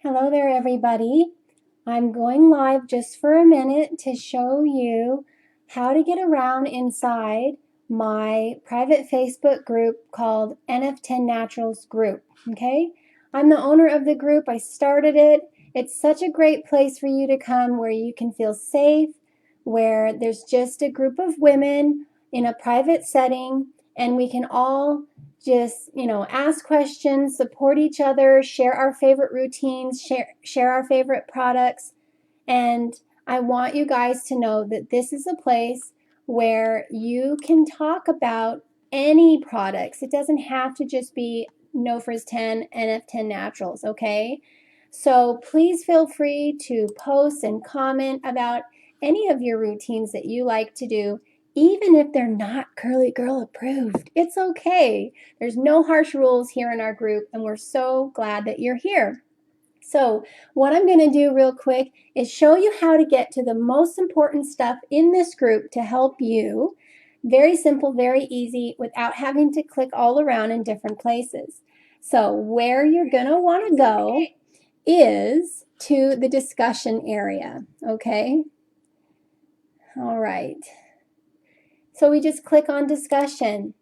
Hello there, everybody. I'm going live just for a minute to show you how to get around inside my private Facebook group called NF10 Naturals Group. Okay, I'm the owner of the group. I started it. It's such a great place for you to come where you can feel safe, where there's just a group of women in a private setting, and we can all just ask questions, support each other, share our favorite routines, share our favorite products. And I want you guys to know that this is a place where you can talk about any products. It doesn't have to just be No Frizz 10, NF10 Naturals, okay? So please feel free to post and comment about any of your routines that you like to do, even if they're not Curly Girl approved. It's okay. There's no harsh rules here in our group, and we're so glad that you're here. So what I'm going to do real quick is show you how to get to the most important stuff in this group to help you. Very simple, very easy, without having to click all around in different places. So where you're going to want to go is to the discussion area, okay? All right. So we just click on discussion,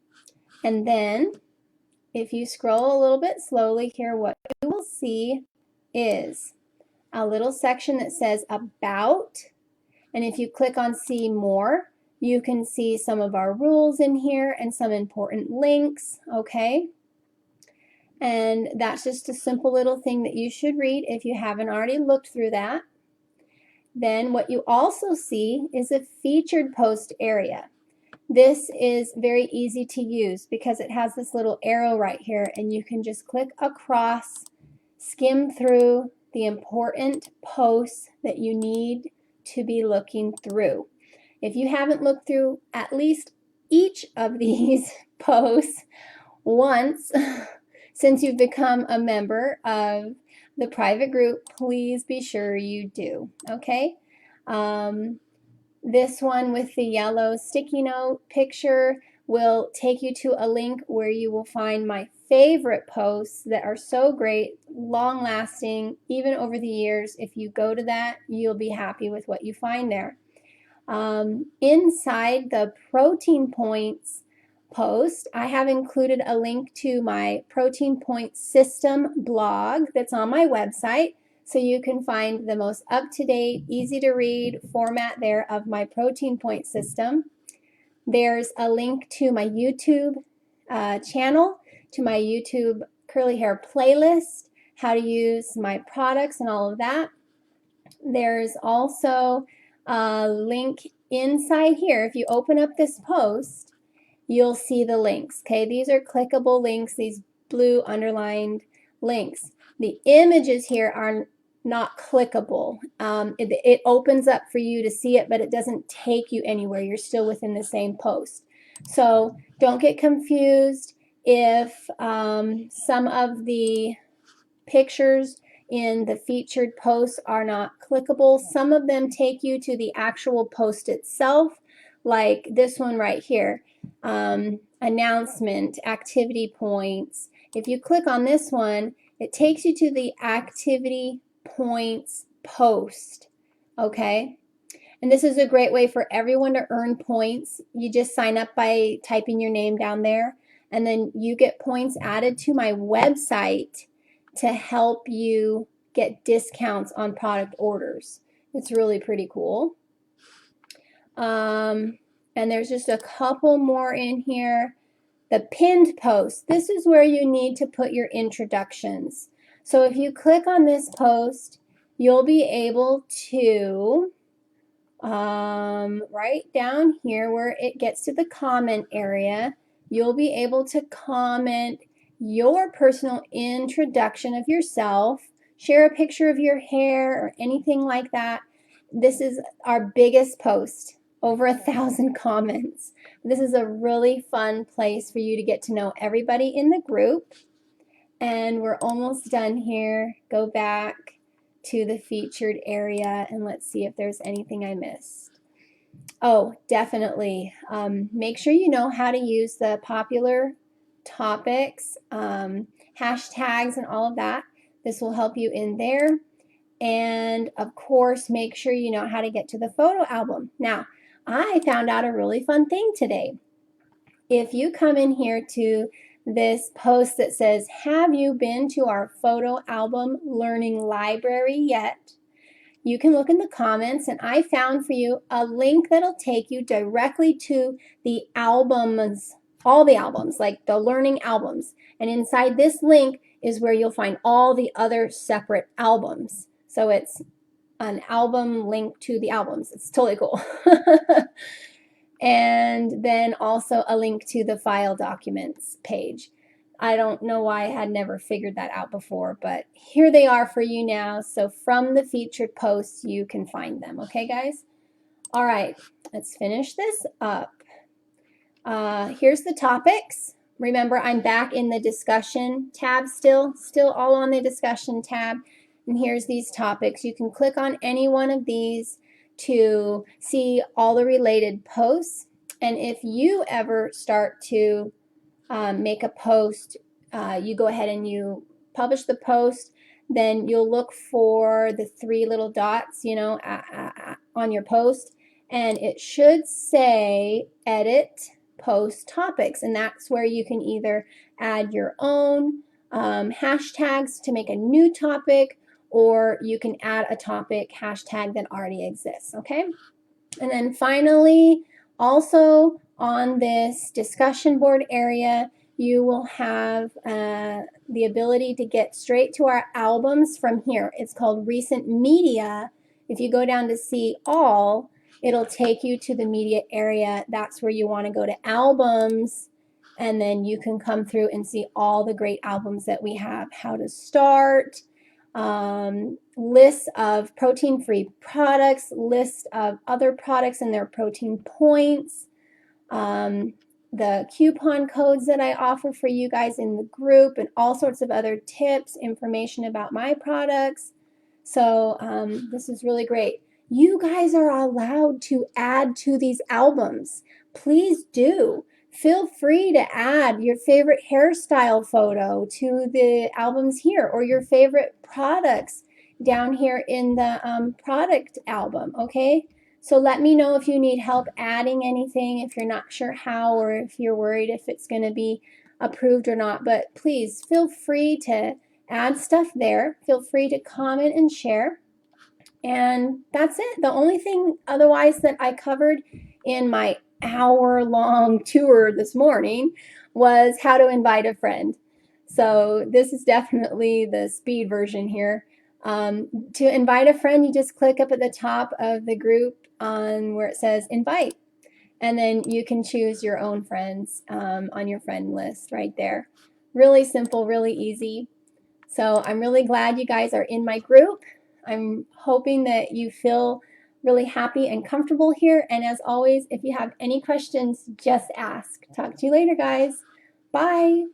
and then if you scroll a little bit slowly here, what you will see is a little section that says about, and if you click on see more, you can see some of our rules in here and some important links, okay? And that's just a simple little thing that you should read if you haven't already looked through that. Then what you also see is a featured post area. This is very easy to use because it has this little arrow right here, and you can just click across, skim through the important posts that you need to be looking through. If you haven't looked through at least each of these posts once since you've become a member of the private group, please be sure you do, okay? This one with the yellow sticky note picture will take you to a link where you will find my favorite posts that are so great, long lasting, even over the years. If you go to that, you'll be happy with what you find there. Inside the protein points post, I have included a link to my protein point system blog that's on my website. So you can find the most up-to-date, easy-to-read format there of my protein point system. There's a link to my YouTube channel, to my YouTube curly hair playlist, how to use my products and all of that. There's also a link inside here. If you open up this post, you'll see the links. Okay, these are clickable links, these blue underlined links. The images here are not clickable. It opens up for you to see it, but it doesn't take you anywhere. You're still within the same post. So don't get confused if some of the pictures in the featured posts are not clickable. Some of them take you to the actual post itself, like this one right here, announcement, activity points. If you click on this one, it takes you to the activity points post, okay? And this is a great way for everyone to earn points. You just sign up by typing your name down there, and then you get points added to my website to help you get discounts on product orders. It's really pretty cool. And there's just a couple more in here. The pinned post, this is where you need to put your introductions. So if you click on this post, you'll be able to, right down here where it gets to the comment area, you'll be able to comment your personal introduction of yourself, share a picture of your hair or anything like that. This is our biggest post, over 1,000 comments. This is a really fun place for you to get to know everybody in the group. And we're almost done here. Go back to the featured area and let's see if there's anything I missed. Oh, definitely. Make sure you know how to use the popular topics, hashtags, and all of that. This will help you in there. And of course, make sure you know how to get to the photo album. Now, I found out a really fun thing today. If you come in here to this post that says, have you been to our photo album learning library yet? You can look in the comments, and I found for you a link that'll take you directly to the albums, all the albums, like the learning albums. And inside this link is where you'll find all the other separate albums. So it's an album link to the albums. It's totally cool. And then also a link to the file documents page. I don't know why I had never figured that out before, but here they are for you now. So from the featured posts, you can find them. Okay, guys? All right, let's finish this up. Here's the topics. Remember, I'm back in the discussion tab still all on the discussion tab. And here's these topics. You can click on any one of these to see all the related posts. And if you ever start to make a post, you go ahead and you publish the post, then you'll look for the three little dots, you know, on your post, and it should say edit post topics, and that's where you can either add your own hashtags to make a new topic, or you can add a topic hashtag that already exists, okay? And then finally, also on this discussion board area, you will have the ability to get straight to our albums from here. It's called Recent Media. If you go down to see all, it'll take you to the media area. That's where you want to go to albums, and then you can come through and see all the great albums that we have. How to start, lists of protein-free products, list of other products and their protein points, the coupon codes that I offer for you guys in the group, and all sorts of other tips, information about my products. So this is really great. You guys are allowed to add to these albums. Please do. Feel free to add your favorite hairstyle photo to the albums here, or your favorite products down here in the product album, okay? So let me know if you need help adding anything, if you're not sure how, or if you're worried if it's going to be approved or not. But please feel free to add stuff there. Feel free to comment and share. And that's it. The only thing otherwise that I covered in my hour-long tour this morning was how to invite a friend. So this is definitely the speed version here. To invite a friend, you just click up at the top of the group on where it says invite, and then you can choose your own friends on your friend list right there. Really simple, really easy. So I'm really glad you guys are in my group. I'm hoping that you feel really happy and comfortable here. And as always, if you have any questions, just ask. Talk to you later, guys. Bye.